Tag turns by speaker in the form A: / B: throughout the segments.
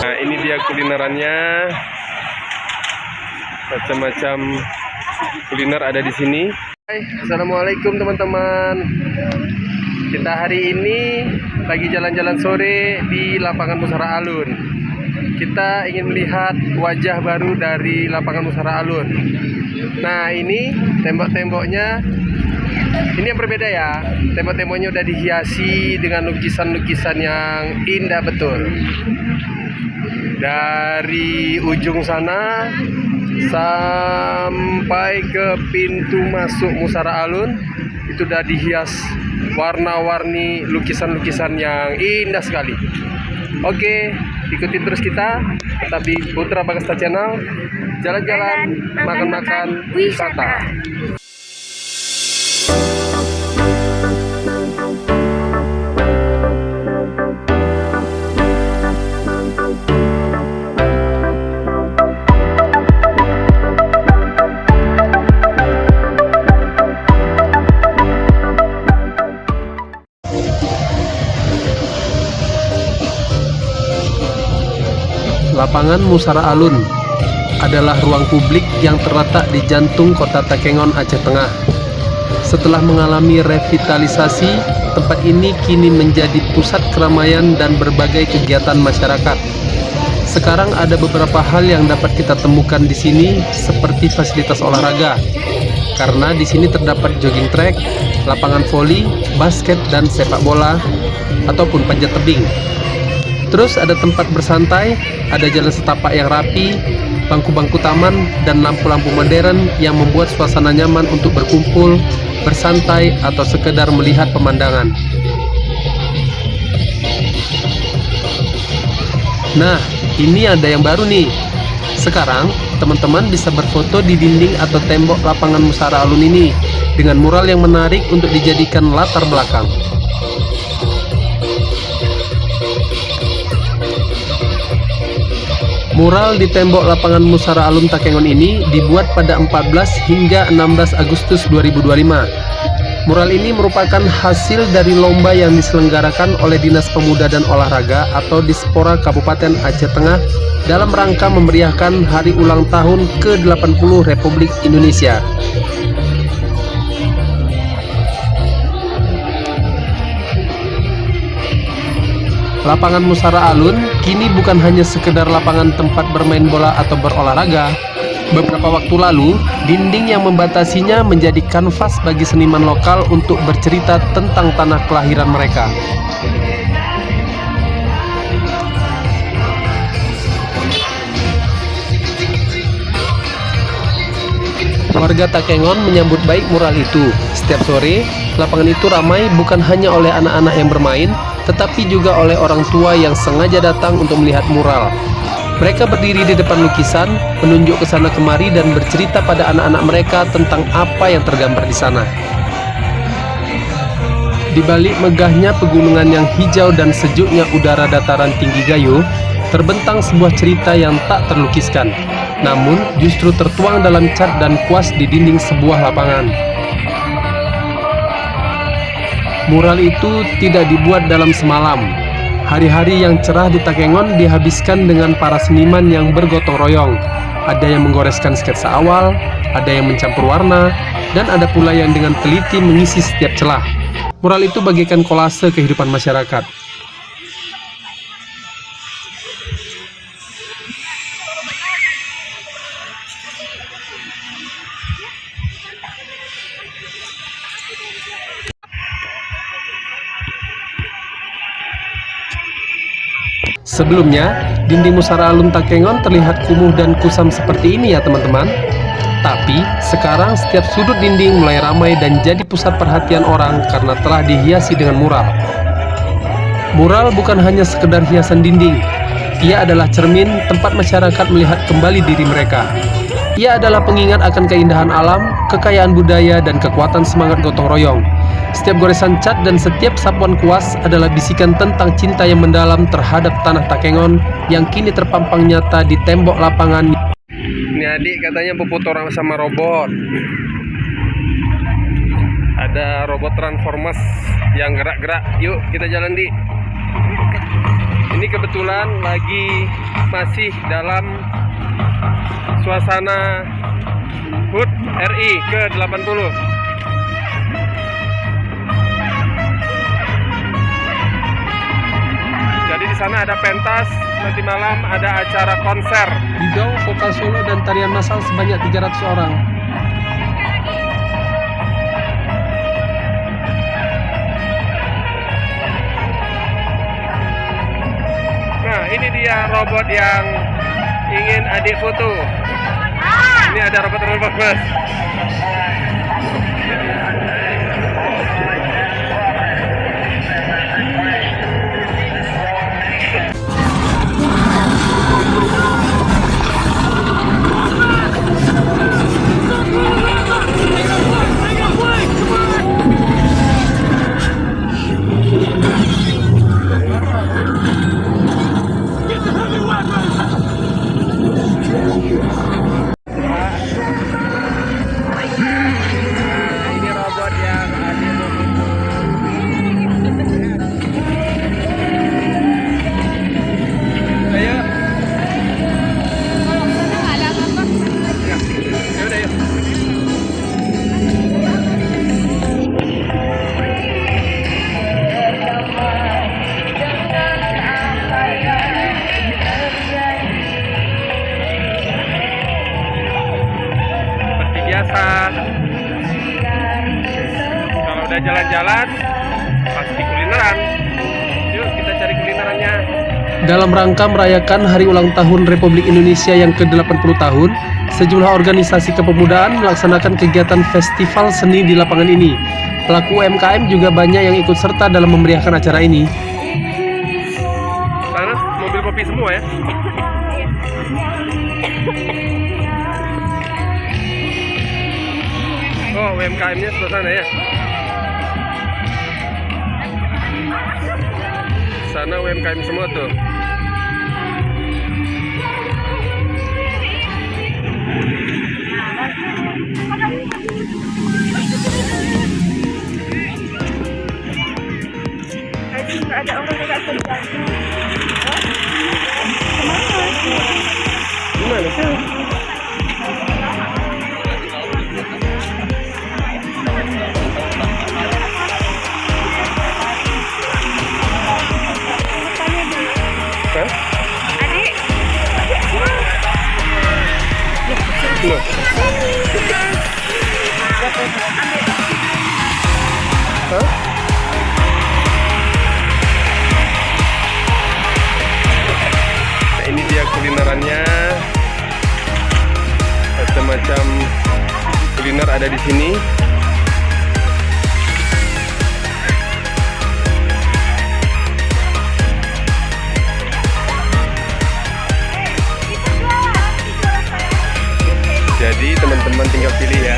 A: Nah, ini dia kulinerannya. Macam-macam kuliner ada di sini. Hai, assalamualaikum teman-teman. Kita hari ini lagi jalan-jalan sore di lapangan Musara Alun. Kita ingin melihat wajah baru dari lapangan Musara Alun. Nah, ini tembok-temboknya. Ini yang berbeda ya. Tembok-temboknya udah dihiasi dengan lukisan-lukisan yang indah betul. Dari ujung sana sampai ke pintu masuk Musara Alun itu udah dihias warna-warni lukisan-lukisan yang indah sekali. Oke, ikuti terus kita tetap di Putra Bagasta Channel, jalan-jalan, makan-makan, wisata. Lapangan Musara Alun adalah ruang publik yang terletak di jantung kota Takengon, Aceh Tengah. Setelah mengalami revitalisasi, tempat ini kini menjadi pusat keramaian dan berbagai kegiatan masyarakat. Sekarang ada beberapa hal yang dapat kita temukan di sini, seperti fasilitas olahraga. Karena di sini terdapat jogging track, lapangan voli, basket dan sepak bola, ataupun panjat tebing. Terus ada tempat bersantai, ada jalan setapak yang rapi, bangku-bangku taman, dan lampu-lampu modern yang membuat suasana nyaman untuk berkumpul, bersantai, atau sekedar melihat pemandangan. Nah, ini ada yang baru nih. Sekarang, teman-teman bisa berfoto di dinding atau tembok lapangan Musara Alun ini dengan mural yang menarik untuk dijadikan latar belakang. Mural di tembok lapangan Musara Alun Takengon ini dibuat pada 14 hingga 16 Agustus 2025. Mural ini merupakan hasil dari lomba yang diselenggarakan oleh Dinas Pemuda dan Olahraga atau Dispora Kabupaten Aceh Tengah dalam rangka memeriahkan Hari Ulang Tahun ke-80 Republik Indonesia. Lapangan Musara Alun kini bukan hanya sekedar lapangan tempat bermain bola atau berolahraga. Beberapa waktu lalu, dinding yang membatasinya menjadi kanvas bagi seniman lokal untuk bercerita tentang tanah kelahiran mereka. Warga Takengon menyambut baik mural itu. Setiap sore, lapangan itu ramai bukan hanya oleh anak-anak yang bermain, tetapi juga oleh orang tua yang sengaja datang untuk melihat mural. Mereka berdiri di depan lukisan, menunjuk ke sana kemari dan bercerita pada anak-anak mereka tentang apa yang tergambar di sana. Di balik megahnya pegunungan yang hijau dan sejuknya udara dataran tinggi Gayo, terbentang sebuah cerita yang tak terlukiskan, namun justru tertuang dalam cat dan kuas di dinding sebuah lapangan. Mural itu tidak dibuat dalam semalam. Hari-hari yang cerah di Takengon dihabiskan dengan para seniman yang bergotong royong. Ada yang menggoreskan sketsa awal, ada yang mencampur warna, dan ada pula yang dengan teliti mengisi setiap celah. Mural itu bagaikan kolase kehidupan masyarakat. Sebelumnya, dinding Musara Alun Takengon terlihat kumuh dan kusam seperti ini ya teman-teman. Tapi, sekarang setiap sudut dinding mulai ramai dan jadi pusat perhatian orang karena telah dihiasi dengan mural. Mural bukan hanya sekedar hiasan dinding. Ia adalah cermin tempat masyarakat melihat kembali diri mereka. Ia adalah pengingat akan keindahan alam, kekayaan budaya, dan kekuatan semangat gotong royong. Setiap goresan cat dan setiap sapuan kuas adalah bisikan tentang cinta yang mendalam terhadap tanah Takengon yang kini terpampang nyata di tembok lapangan. Ini adik katanya puput orang sama robot. Ada robot Transformers yang gerak-gerak. Yuk kita jalan di. Ini kebetulan lagi masih dalam suasana HUT RI ke-80. Jadi di sana ada pentas, nanti malam ada acara konser. Bidang vokal solo dan tarian massal sebanyak 300 orang. Nah, ini dia robot yang ingin adik foto. Ini ada robot Transformers. Ini robot yang adik mau foto. Ayo. Ya, yaudah yuk. Seperti biasa, kalau udah jalan-jalan pasti kulineran. Yuk kita cari kulinerannya. Dalam rangka merayakan hari ulang tahun Republik Indonesia yang ke-80 tahun, sejumlah organisasi kepemudaan melaksanakan kegiatan festival seni di lapangan ini. Pelaku UMKM juga banyak yang ikut serta dalam memeriahkan acara ini. Sana mobil kopi semua ya. Oh, UMKM-nya sebelah sana ya. Sana UMKM semua tuh.
B: Ada orang dekat kerja.
A: Gimana sih? Hah?
B: Adik.
A: Loh. Hah? Nah, ini dia kulinerannya. Macam-macam kuliner ada di sini. Jadi teman-teman tinggal pilih ya.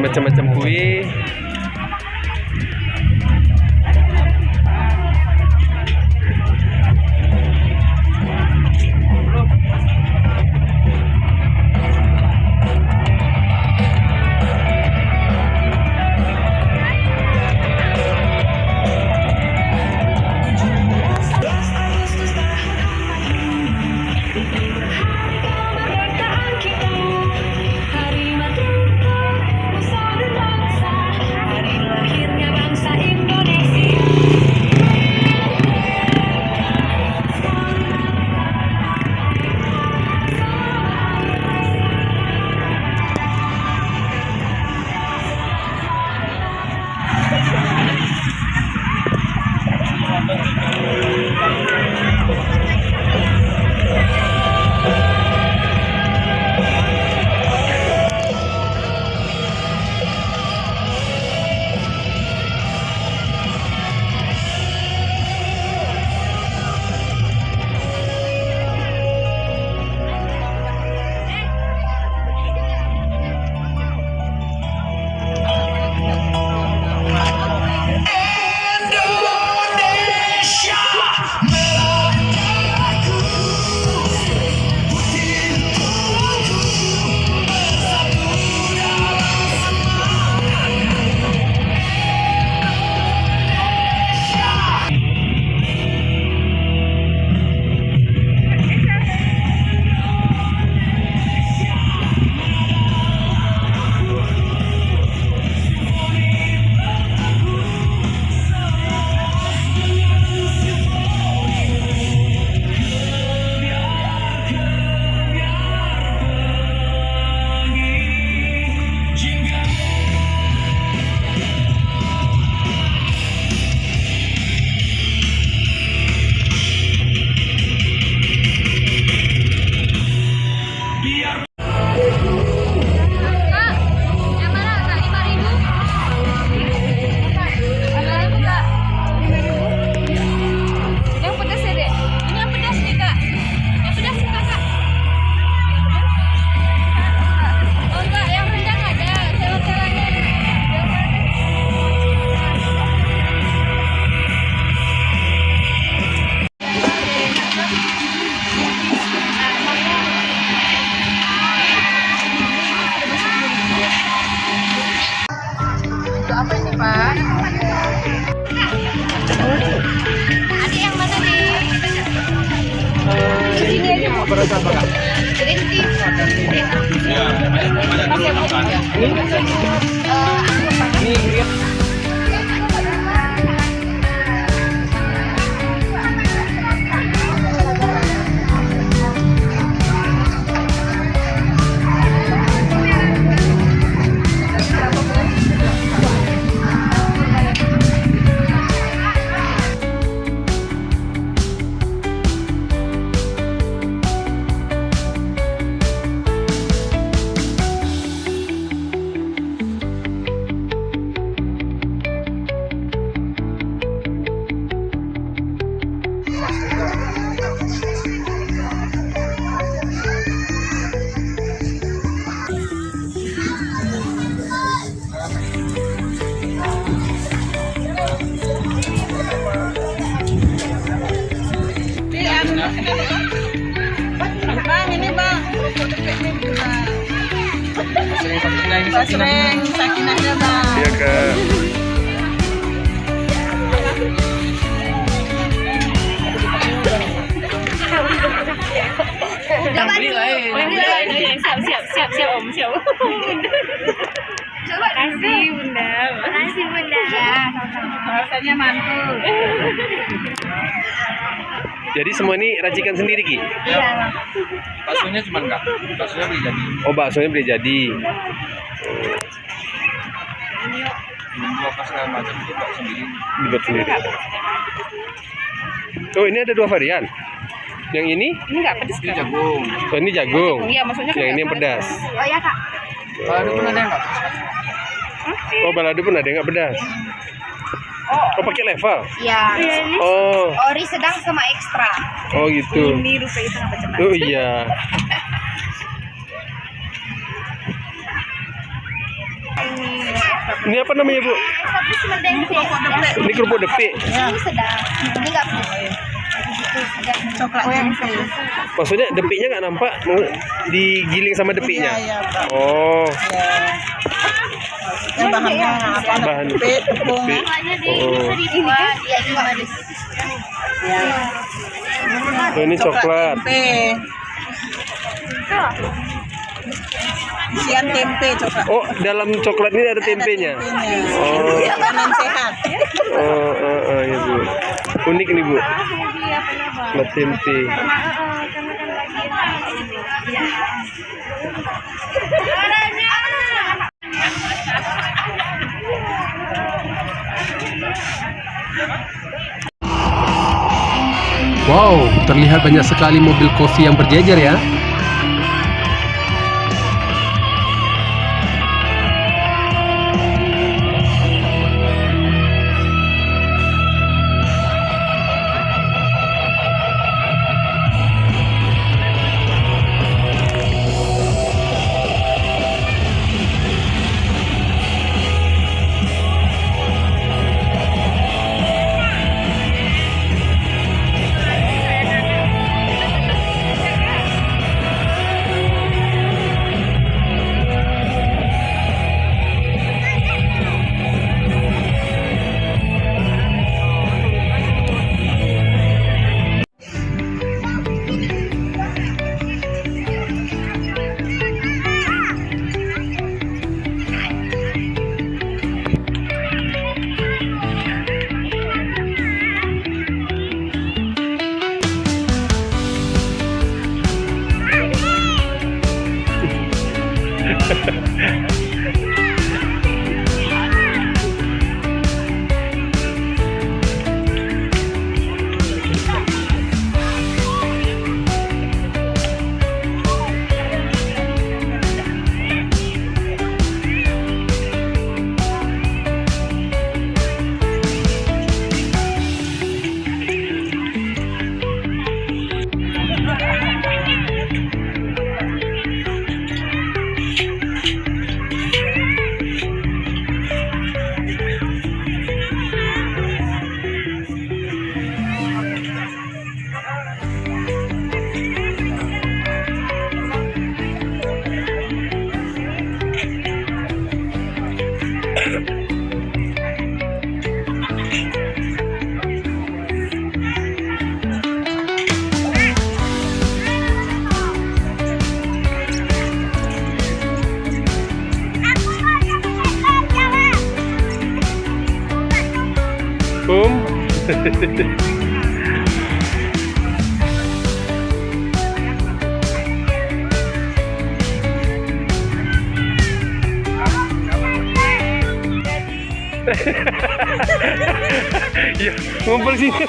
A: Macam-macam kue.
C: Adik yang mana nih? Sini aja mau berapa kak? Green tea.
B: Bang, ini bang. Sering sakinahnya bang.
A: Iya kak.
B: Siap om, siap.
C: Coba
B: Makasih bunda.
C: Makasih bunda.
B: Rasanya mantul.
A: Jadi semua ini racikan sendiri Ki?
C: Iya.
D: Baksonya cuma enggak. Baksonya beli jadi.
A: Oh baksonya beli jadi.
D: Bumbu apa segala macam itu buat sendiri.
A: Dibuat sendiri. Oh ini ada 2 varian. Yang ini?
B: Ini nggak pedes
D: Ini
B: kan?
D: jagung.
A: Oh ini jagung.
B: Iya, maksudnya
A: Yang
B: kayak
A: ini yang pedas.
C: Oh ya kak.
D: Balado pun ada yang enggak.
A: Oh balado pun ada yang nggak pedas. Oh pakai level.
C: Iya.
A: Oh
C: Ori sedang sama ekstra.
A: oh gitu.
B: Ini rupa itu nggak macam
A: Oh iya. Ini apa namanya Bu?
C: Tapi cuma tempe.
A: Ini kerupuk depik.
C: Ini sedang. Ini nggak pedes.
B: coklat tempe.
A: Maksudnya depiknya nggak nampak, digiling sama depiknya.
B: Iya, Pak.
A: Oh,
B: Yang bahannya apa?
A: bahan
B: Tempe, tepung.
A: depik. Oh,
C: Dibuat. Iya ini nggak pedes.
A: oh, ini coklat.
B: Tempe. Isian tempe coklat.
A: Oh, dalam coklat ini ada tempenya. Oh,
B: Makanan sehat.
A: oh, ya Bu. Unik nih Bu. Coklat tempe. Wow, terlihat banyak sekali mobil kopi yang berjejer ya. Ya, ngumpul sini.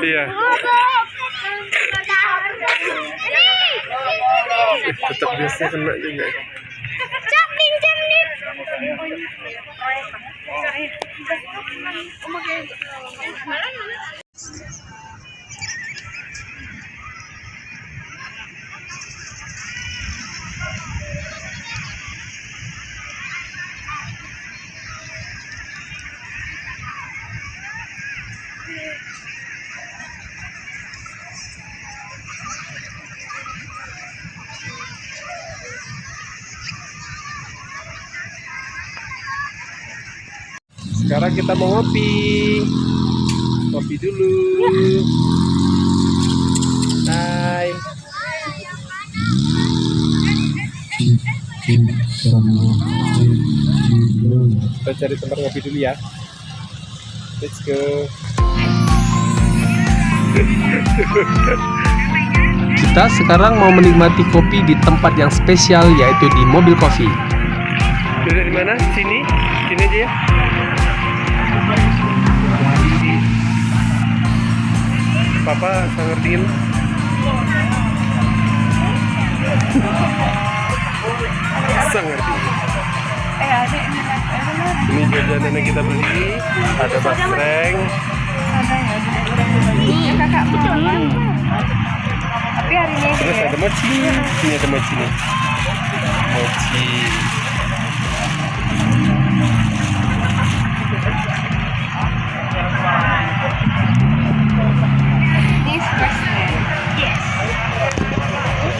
A: Iya. Tetap biasa kena juga. Sekarang kita mau ngopi. Kopi dulu. Hai. Kita cari tempat ngopi dulu ya. Let's go. Kita sekarang mau menikmati kopi di tempat yang spesial, yaitu di Mobil Coffee. Duduk di mana? Sini? Sini aja ya. Papa sangat dingin. Sangat dingin. Ini jajanan yang kita beli. Ada basreng.
C: Tapi hari ini
A: Terus ada mochi. Ini ada mochi nih. Mochi.
C: this person. Yes.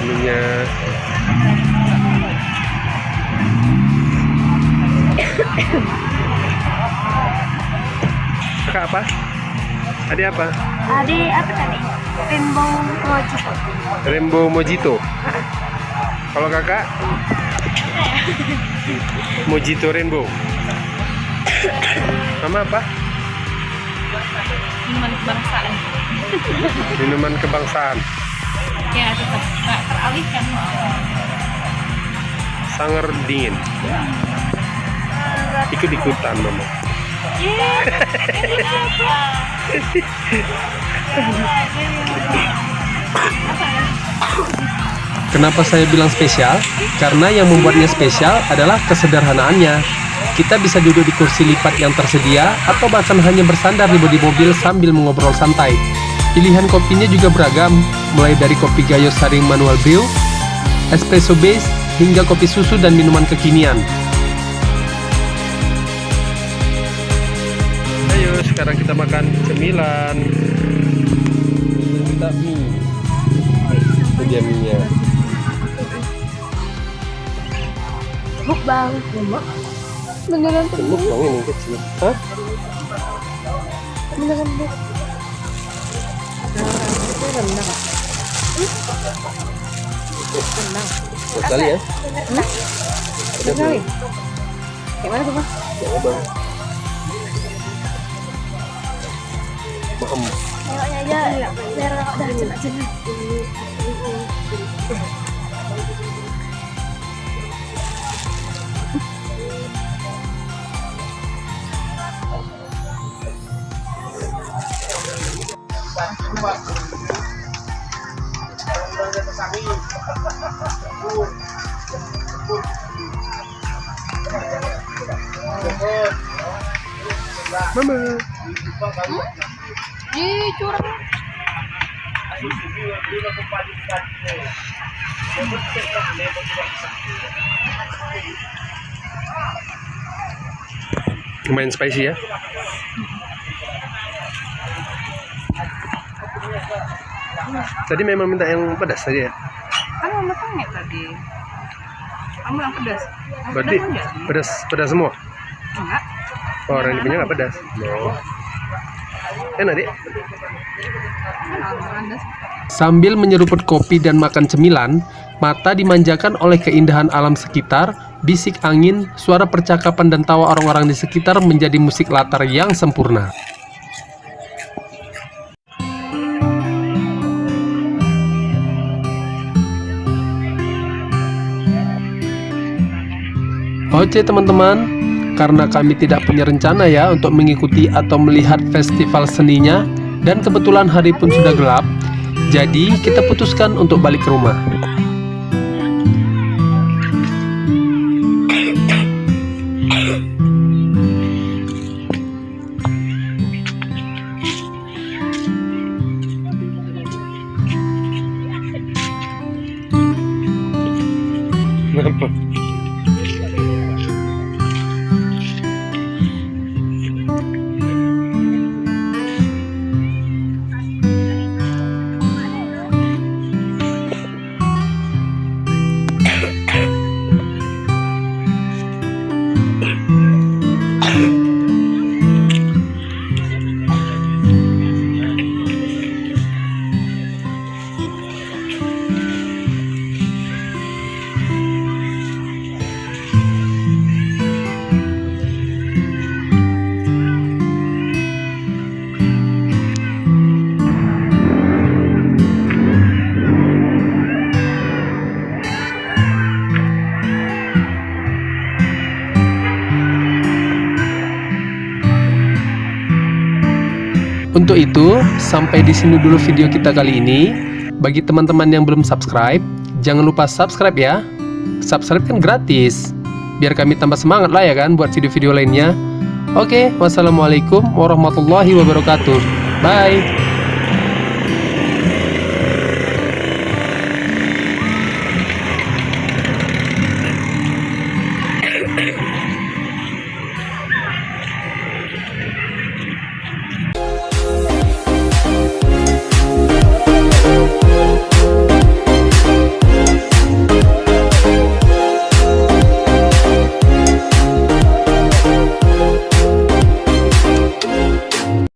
A: Ininya. Kakak apa? Ada apa?
C: Ada apa tadi? Rainbow Mojito.
A: Rainbow Mojito. Kalau kakak? Mojito Rainbow. Sama apa?
B: Minuman kebangsaan.
A: Minuman kebangsaan.
B: Ya, tetap nggak teralihkan.
A: Sangat dingin. Ikut-ikutan mama. Kenapa saya bilang spesial? Karena yang membuatnya spesial adalah kesederhanaannya. Kita bisa duduk di kursi lipat yang tersedia atau bahkan hanya bersandar di bodi mobil sambil mengobrol santai. Pilihan kopinya juga beragam, mulai dari kopi gayo saring manual brew, espresso base, hingga kopi susu dan minuman kekinian. Ayo, sekarang kita makan cemilan. Kita mie. Itu dia mie-nya.
C: Mukbang. Beneran
A: Gemuk dong ini kecil. Hah?
C: beneran deh.
A: Sekali ya? Ada
C: Sekali. Kayak mana tuh, Mas?
A: Coba bang. Mahem.
C: Tengoknya aja biar udah jenak-jenak.
A: Mama.
C: Ih, curang.
A: Lumayan spicy ya. Tadi memang minta yang pedas tadi ya.
B: Kan mama tanya tadi. Kamu yang pedas. Yang
A: Berarti
B: pedas enggak?
A: pedas semua.
B: Enggak.
A: Oh, rendimennya nggak pedas. No. Enak, Dik. Sambil menyeruput kopi dan makan cemilan, mata dimanjakan oleh keindahan alam sekitar, bisik angin, suara percakapan dan tawa orang-orang di sekitar menjadi musik latar yang sempurna. Oke teman-teman, karena kami tidak punya rencana ya untuk mengikuti atau melihat festival seninya, dan kebetulan hari pun sudah gelap, jadi kita putuskan untuk balik ke rumah. Untuk itu, sampai di sini dulu video kita kali ini. Bagi teman-teman yang belum subscribe, jangan lupa subscribe ya. Subscribe kan gratis. Biar kami tambah semangat lah ya kan buat video-video lainnya. Oke, wassalamualaikum warahmatullahi wabarakatuh. Bye.